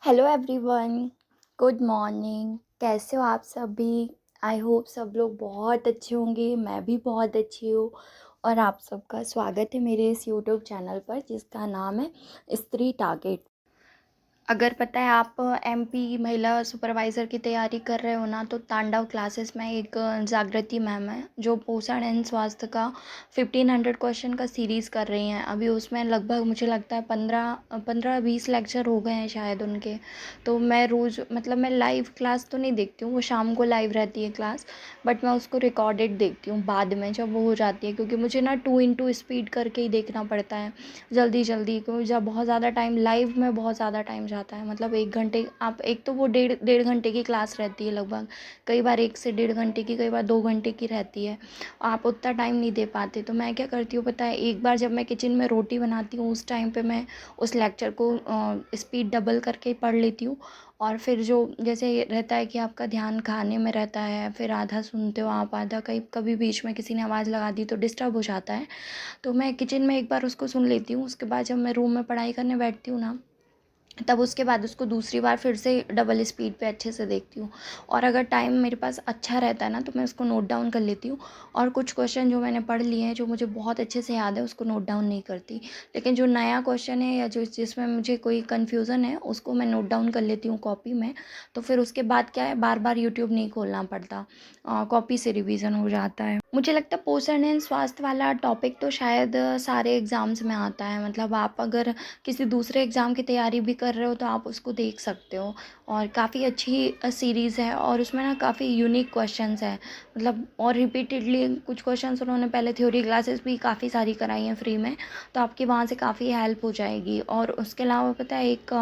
Hello everyone. Good morning. कैसे हो आप सभी? आई होप सब लोग बहुत अच्छे होंगे। मैं भी बहुत अच्छी हूँ। और आप सबका स्वागत है मेरे इस यूट्यूब चैनल पर जिसका नाम है स्त्री टारगेट। अगर पता है आप एमपी महिला सुपरवाइज़र की तैयारी कर रहे हो ना, तो तांडव क्लासेस में एक जागृति मैम है जो पोषण एंड स्वास्थ्य का 1500 क्वेश्चन का सीरीज़ कर रही हैं। अभी उसमें लगभग मुझे लगता है 15-20 लेक्चर हो गए हैं शायद उनके। तो मैं रोज़ मतलब मैं लाइव क्लास तो नहीं देखती हूँ, वो शाम को लाइव रहती है क्लास, बट मैं उसको रिकॉर्डेड देखती हूँ बाद में जब वो हो जाती है, क्योंकि मुझे ना 2x स्पीड करके ही देखना पड़ता है जल्दी जल्दी, क्योंकि जब बहुत ज़्यादा टाइम लाइव में बहुत ज़्यादा टाइम जाता है। मतलब 1 घंटे आप एक तो वो डेढ़ डेढ़ घंटे की क्लास रहती है लगभग, कई बार 1 से 1.5 घंटे की, कई बार 2 घंटे की रहती है। आप उतना टाइम नहीं दे पाते, तो मैं क्या करती हूँ पता है, एक बार जब मैं किचन में रोटी बनाती हूँ उस टाइम पे मैं उस लेक्चर को स्पीड डबल करके पढ़ लेती हूँ। और फिर जो जैसे रहता है कि आपका ध्यान खाने में रहता है, फिर आधा सुनते हो आप, आधा कहीं कभी बीच में किसी ने आवाज़ लगा दी तो डिस्टर्ब हो जाता है। तो मैं किचन में एक बार उसको सुन लेती हूँ, उसके बाद जब मैं रूम में पढ़ाई करने बैठती हूँ ना, तब उसके बाद उसको दूसरी बार फिर से डबल स्पीड पे अच्छे से देखती हूँ। और अगर टाइम मेरे पास अच्छा रहता है ना, तो मैं उसको नोट डाउन कर लेती हूँ। और कुछ क्वेश्चन जो मैंने पढ़ लिए हैं, जो मुझे बहुत अच्छे से याद है, उसको नोट डाउन नहीं करती। लेकिन जो नया क्वेश्चन है या जो जिसमें मुझे कोई कन्फ्यूज़न है, उसको मैं नोट डाउन कर लेती हूँ कॉपी में। तो फिर उसके बाद क्या है, बार बार यूट्यूब नहीं खोलना पड़ता, कॉपी से रिवीजन हो जाता है। मुझे लगता है पोषण एंड स्वास्थ्य वाला टॉपिक तो शायद सारे एग्ज़ाम्स में आता है। मतलब आप अगर किसी दूसरे एग्ज़ाम की तैयारी भी कर रहे हो तो आप उसको देख सकते हो। और काफ़ी अच्छी सीरीज़ है, और उसमें ना काफ़ी यूनिक क्वेश्चंस हैं। मतलब और रिपीटेडली कुछ क्वेश्चंस उन्होंने पहले थ्योरी क्लासेस भी काफ़ी सारी कराई हैं फ्री में, तो आपकी वहाँ से काफ़ी हेल्प हो जाएगी। और उसके अलावा पता है एक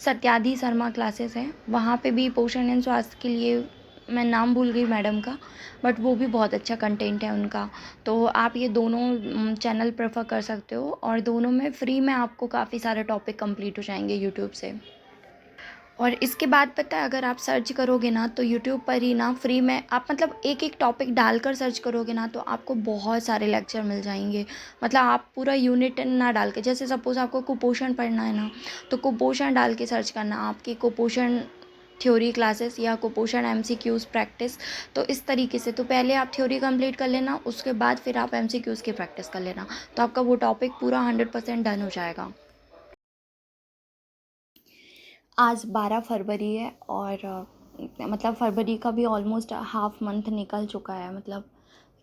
सत्याधि शर्मा क्लासेस है, वहाँ पे भी पोषण एंड स्वास्थ्य के लिए, मैं नाम भूल गई मैडम का, बट वो भी बहुत अच्छा कंटेंट है उनका। तो आप ये दोनों चैनल प्रेफर कर सकते हो, और दोनों में फ्री में आपको काफ़ी सारे टॉपिक कंप्लीट हो जाएंगे यूट्यूब से। और इसके बाद पता है, अगर आप सर्च करोगे ना, तो यूट्यूब पर ही ना फ्री में आप मतलब एक एक टॉपिक डालकर सर्च करोगे ना, तो आपको बहुत सारे लेक्चर मिल जाएंगे। मतलब आप पूरा यूनिट ना डाल के, जैसे सपोज़ आपको कुपोषण पढ़ना है ना, तो कुपोषण डाल के सर्च करना आपकी कुपोषण थ्योरी क्लासेस या कुपोषण एमसीक्यूज़ प्रैक्टिस। तो इस तरीके से तो पहले आप थ्योरी कंप्लीट कर लेना, उसके बाद फिर आप एमसीक्यूज़ की प्रैक्टिस कर लेना, तो आपका वो टॉपिक पूरा 100% डन हो जाएगा। आज 12 फरवरी है, और मतलब फरवरी का भी ऑलमोस्ट हाफ मंथ निकल चुका है। मतलब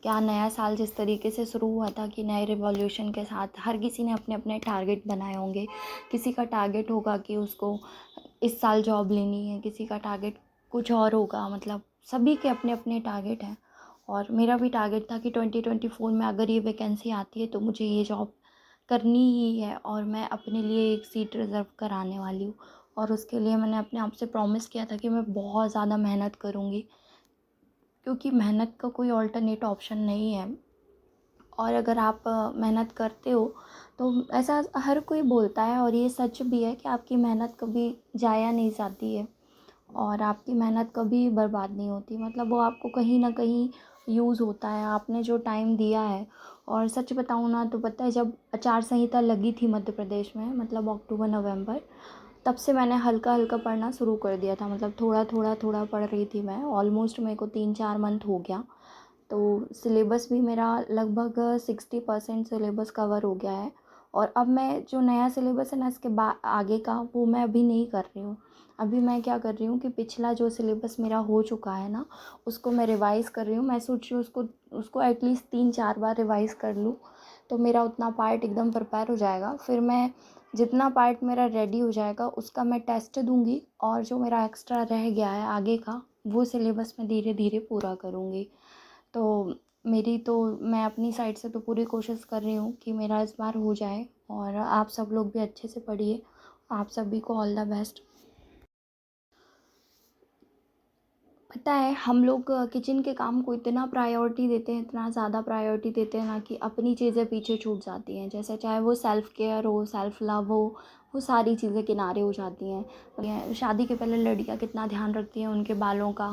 क्या नया साल जिस तरीके से शुरू हुआ था कि नए रिवॉल्यूशन के साथ हर किसी ने अपने अपने टारगेट बनाए होंगे। किसी का टारगेट होगा कि उसको इस साल जॉब लेनी है, किसी का टारगेट कुछ और होगा। मतलब सभी के अपने अपने टारगेट हैं। और मेरा भी टारगेट था कि 2024 में अगर ये वैकेंसी आती है तो मुझे ये जॉब करनी ही है, और मैं अपने लिए एक सीट रिज़र्व कराने वाली हूँ। और उसके लिए मैंने अपने आप से प्रॉमिस किया था कि मैं बहुत ज़्यादा मेहनत करूँगी, क्योंकि मेहनत का कोई ऑल्टरनेट ऑप्शन नहीं है। और अगर आप मेहनत करते हो, तो ऐसा हर कोई बोलता है, और ये सच भी है कि आपकी मेहनत कभी जाया नहीं जाती है, और आपकी मेहनत कभी बर्बाद नहीं होती। मतलब वो आपको कहीं ना कहीं यूज़ होता है, आपने जो टाइम दिया है। और सच बताऊँ ना, तो पता है, जब आचार संहिता लगी थी मध्य प्रदेश में, मतलब अक्टूबर नवंबर, तब से मैंने हल्का हल्का पढ़ना शुरू कर दिया था। मतलब थोड़ा थोड़ा थोड़ा पढ़ रही थी मैं। ऑलमोस्ट मेरे को 3-4 मंथ हो गया। तो सिलेबस भी मेरा लगभग 60% सिलेबस कवर हो गया है। और अब मैं जो नया सिलेबस है ना, इसके बाद आगे का वो मैं अभी नहीं कर रही हूँ। अभी मैं क्या कर रही हूँ कि पिछला जो सिलेबस मेरा हो चुका है ना, उसको मैं रिवाइज़ कर रही हूँ। मैं सोच रही हूँ उसको उसको एटलीस्ट 3-4 बार रिवाइज़ कर लूँ, तो मेरा उतना पार्ट एकदम प्रिपेयर हो जाएगा। फिर मैं जितना पार्ट मेरा रेडी हो जाएगा उसका मैं टेस्ट दूँगी, और जो मेरा एक्स्ट्रा रह गया है आगे का, वो सिलेबस मैं धीरे धीरे पूरा करूँगी। तो मैं अपनी साइड से तो पूरी कोशिश कर रही हूँ कि मेरा इस बार हो जाए। और आप सब लोग भी अच्छे से पढ़िए। आप सभी को ऑल द बेस्ट। पता है, हम लोग किचन के काम को इतना प्रायोरिटी देते हैं, इतना ज़्यादा प्रायोरिटी देते हैं ना, कि अपनी चीज़ें पीछे छूट जाती हैं। जैसे चाहे वो सेल्फ़ केयर हो, सेल्फ़ लव हो, वो सारी चीज़ें किनारे हो जाती हैं। शादी के पहले लड़कियां कितना ध्यान रखती हैं उनके बालों का,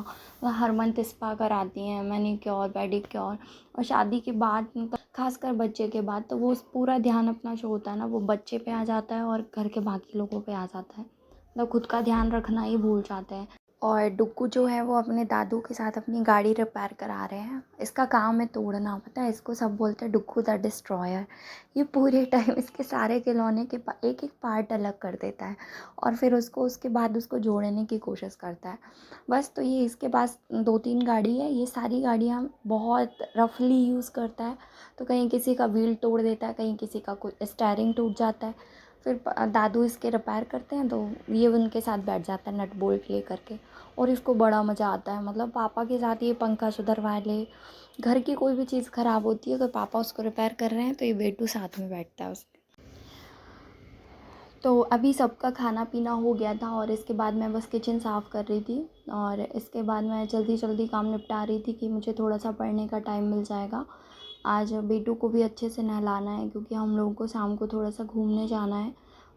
हर मंथ स्पा कराती हैं, मैनीक्योर पेडिक्योर। और शादी के बाद खासकर बच्चे के बाद तो वो पूरा ध्यान अपना जो होता है ना, वो बच्चे पे आ जाता है और घर के बाकी लोगों पे आ जाता है। मतलब खुद का ध्यान रखना ही भूल जाते हैं। और डुक्कू जो है वो अपने दादू के साथ अपनी गाड़ी रिपेयर करा रहे हैं। इसका काम है तोड़ना, पता है, इसको सब बोलते हैं डुक्कू द डिस्ट्रॉयर। ये पूरे टाइम इसके सारे खिलौने के एक एक पार्ट अलग कर देता है और फिर उसके बाद उसको जोड़ने की कोशिश करता है। बस, तो ये इसके पास 2-3 गाड़ी है। ये सारी गाड़ियाँ बहुत रफली यूज़ करता है। तो कहीं किसी का व्हील तोड़ देता है, कहीं किसी का कोई स्टेयरिंग टूट जाता है। फिर दादू इसके रिपेयर करते हैं तो ये उनके साथ बैठ जाता है नट बोल्ट ले करके। और इसको बड़ा मज़ा आता है, मतलब पापा के साथ ये पंखा सुधरवा ले, घर की कोई भी चीज़ ख़राब होती है तो पापा उसको रिपेयर कर रहे हैं तो ये बेटू साथ में बैठता है उसके। तो अभी सबका खाना पीना हो गया था और इसके बाद मैं बस किचन साफ़ कर रही थी और इसके बाद मैं जल्दी जल्दी काम निपटा रही थी कि मुझे थोड़ा सा पढ़ने का टाइम मिल जाएगा। आज बेटू को भी अच्छे से नहलाना है क्योंकि हम लोगों को शाम को थोड़ा सा घूमने जाना है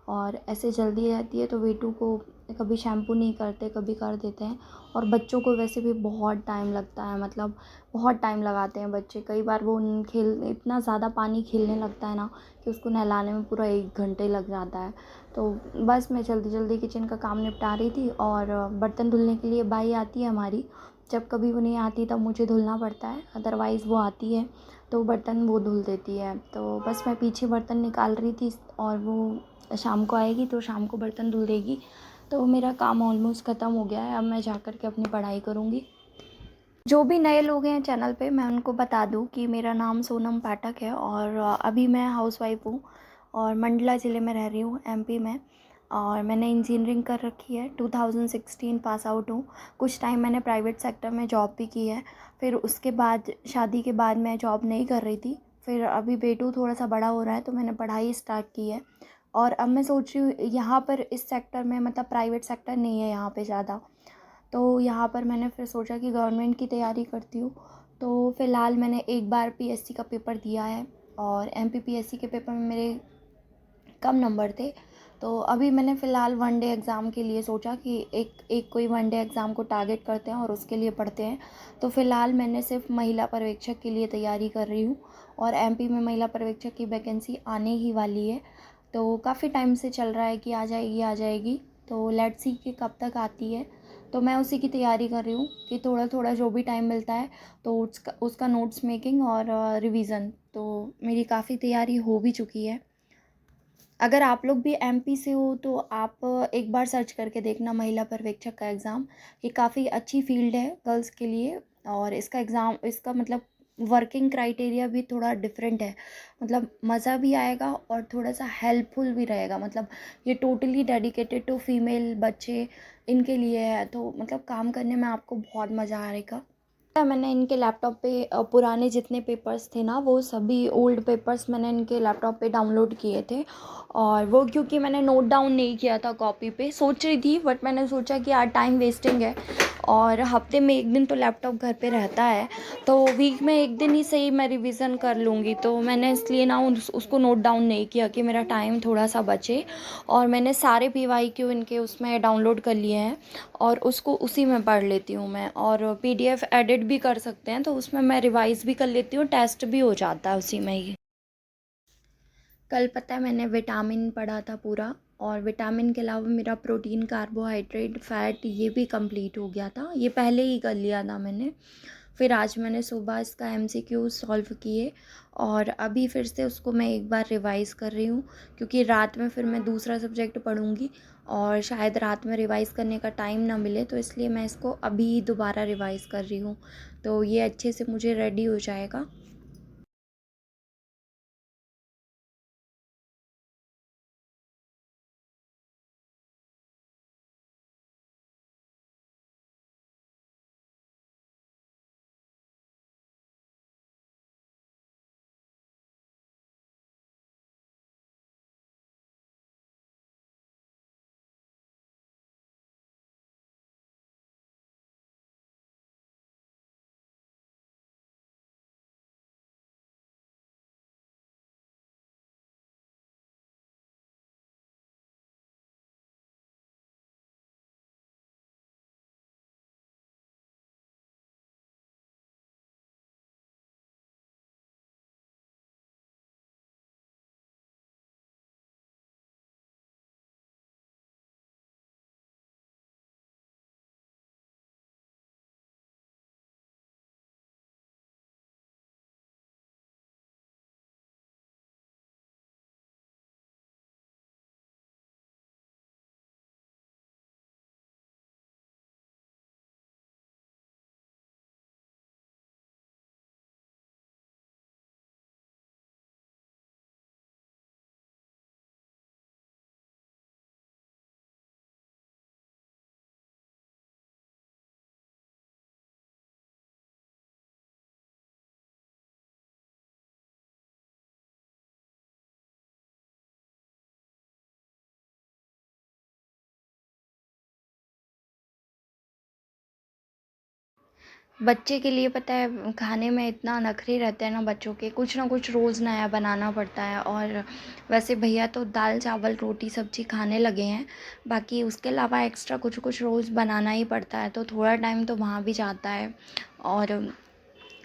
और ऐसे जल्दी रहती है तो बेटू को कभी शैम्पू नहीं करते, कभी कर देते हैं। और बच्चों को वैसे भी बहुत टाइम लगता है, मतलब बहुत टाइम लगाते हैं बच्चे। कई बार वो खेल इतना ज़्यादा पानी खेलने लगता है ना कि उसको नहलाने में पूरा 1 घंटे लग जाता है। तो बस मैं जल्दी जल्दी किचन का काम निपटा रही थी और बर्तन धुलने के लिए बाई आती है हमारी। जब कभी वो नहीं आती तब मुझे धुलना पड़ता है, अदरवाइज़ वो आती है तो बर्तन वो धुल देती है। तो बस मैं पीछे बर्तन निकाल रही थी और वो शाम को आएगी तो शाम को बर्तन धुल देगी। तो मेरा काम ऑलमोस्ट ख़त्म हो गया है, अब मैं जा कर के अपनी पढ़ाई करूँगी। जो भी नए लोग हैं चैनल पे, मैं उनको बता दूँ कि मेरा नाम सोनम पाठक है और अभी मैं हाउसवाइफ़ हूँ और मंडला ज़िले में रह रही हूँ, एमपी में। और मैंने इंजीनियरिंग कर रखी है, 2016 पास आउट हूँ। कुछ टाइम मैंने प्राइवेट सेक्टर में जॉब भी की है। फिर उसके बाद शादी के बाद मैं जॉब नहीं कर रही थी। फिर अभी बेटू थोड़ा सा बड़ा हो रहा है तो मैंने पढ़ाई स्टार्ट की है। और अब मैं सोच रही हूँ यहाँ पर इस सेक्टर में, मतलब प्राइवेट सेक्टर नहीं है यहाँ पे ज़्यादा, तो यहाँ पर मैंने फिर सोचा कि गवर्नमेंट की तैयारी करती हूँ। तो फ़िलहाल मैंने एक बार पीएससी का पेपर दिया है और एमपीपीएससी के पेपर में मेरे कम नंबर थे। तो अभी मैंने फ़िलहाल वन डे एग्ज़ाम के लिए सोचा कि एक एक कोई वन डे एग्ज़ाम को टारगेट करते हैं और उसके लिए पढ़ते हैं। तो फ़िलहाल मैंने सिर्फ महिला पर्यवेक्षक के लिए तैयारी कर रही हूँ और एमपी में महिला पर्यवेक्षक की वैकेंसी आने ही वाली है। तो काफ़ी टाइम से चल रहा है कि आ जाएगी आ जाएगी, तो लेट्स सी कि कब तक आती है। तो मैं उसी की तैयारी कर रही हूँ कि थोड़ा थोड़ा जो भी टाइम मिलता है तो उसका नोट्स मेकिंग और रिवीज़न। तो मेरी काफ़ी तैयारी हो भी चुकी है। अगर आप लोग भी एमपी से हो तो आप एक बार सर्च करके देखना महिला पर्यवेक्षक का एग्ज़ाम। ये काफ़ी अच्छी फ़ील्ड है गर्ल्स के लिए और इसका मतलब वर्किंग क्राइटेरिया भी थोड़ा डिफरेंट है। मतलब मज़ा भी आएगा और थोड़ा-सा हेल्पफुल भी रहेगा। मतलब ये टोटली डेडिकेटेड टू फीमेल बच्चे, इनके लिए है, तो मतलब काम करने में आपको बहुत मज़ा आएगा। मैंने इनके लैपटॉप पे पुराने जितने पेपर्स थे ना, वो सभी ओल्ड पेपर्स मैंने इनके लैपटॉप पे डाउनलोड किए थे। और वो क्योंकि मैंने नोट डाउन नहीं किया था कॉपी पे, सोच रही थी, बट मैंने सोचा कि यार टाइम वेस्टिंग है और हफ्ते में 1 दिन तो लैपटॉप घर पे रहता है, तो वीक में 1 दिन ही सही मैं रिवीज़न कर लूँगी। तो मैंने इसलिए ना उसको नोट डाउन नहीं किया कि मेरा टाइम थोड़ा सा बचे। और मैंने सारे पीवाईक्यू इनके उसमें डाउनलोड कर लिए हैं और उसको उसी में पढ़ लेती हूँ मैं। और पीडीएफ एडिट भी कर सकते हैं तो उसमें मैं रिवाइज़ भी कर लेती हूँ, टेस्ट भी हो जाता है उसी में ही। कल पता है मैंने विटामिन पढ़ा था पूरा, और विटामिन के अलावा मेरा प्रोटीन, कार्बोहाइड्रेट, फ़ैट ये भी कंप्लीट हो गया था। ये पहले ही कर लिया था मैंने। फिर आज मैंने सुबह इसका एमसीक्यू सॉल्व किए और अभी फिर से उसको मैं एक बार रिवाइज़ कर रही हूँ क्योंकि रात में फिर मैं दूसरा सब्जेक्ट पढ़ूँगी और शायद रात में रिवाइज़ करने का टाइम ना मिले, तो इसलिए मैं इसको अभी दोबारा रिवाइज़ कर रही हूँ। तो ये अच्छे से मुझे रेडी हो जाएगा। बच्चे के लिए पता है खाने में इतना नखरे रहते हैं ना बच्चों के, कुछ ना कुछ रोज़ नया बनाना पड़ता है। और वैसे भैया तो दाल चावल रोटी सब्जी खाने लगे हैं, बाकी उसके अलावा एक्स्ट्रा कुछ कुछ रोज़ बनाना ही पड़ता है, तो थोड़ा टाइम तो वहाँ भी जाता है। और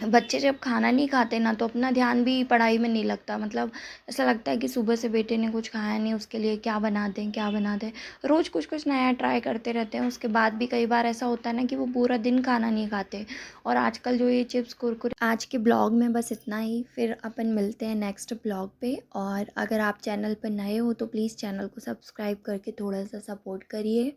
बच्चे जब खाना नहीं खाते ना तो अपना ध्यान भी पढ़ाई में नहीं लगता, मतलब ऐसा लगता है कि सुबह से बेटे ने कुछ खाया नहीं, उसके लिए क्या बना दें क्या बना दें। रोज़ कुछ कुछ नया ट्राई करते रहते हैं, उसके बाद भी कई बार ऐसा होता है ना कि वो पूरा दिन खाना नहीं खाते। और आजकल जो ये चिप्स कुरकुरे, आज के ब्लॉग में बस इतना ही, फिर अपन मिलते हैं नेक्स्ट ब्लॉग पे। और अगर आप चैनल पर नए हो तो प्लीज़ चैनल को सब्सक्राइब करके थोड़ा सा सपोर्ट करिए।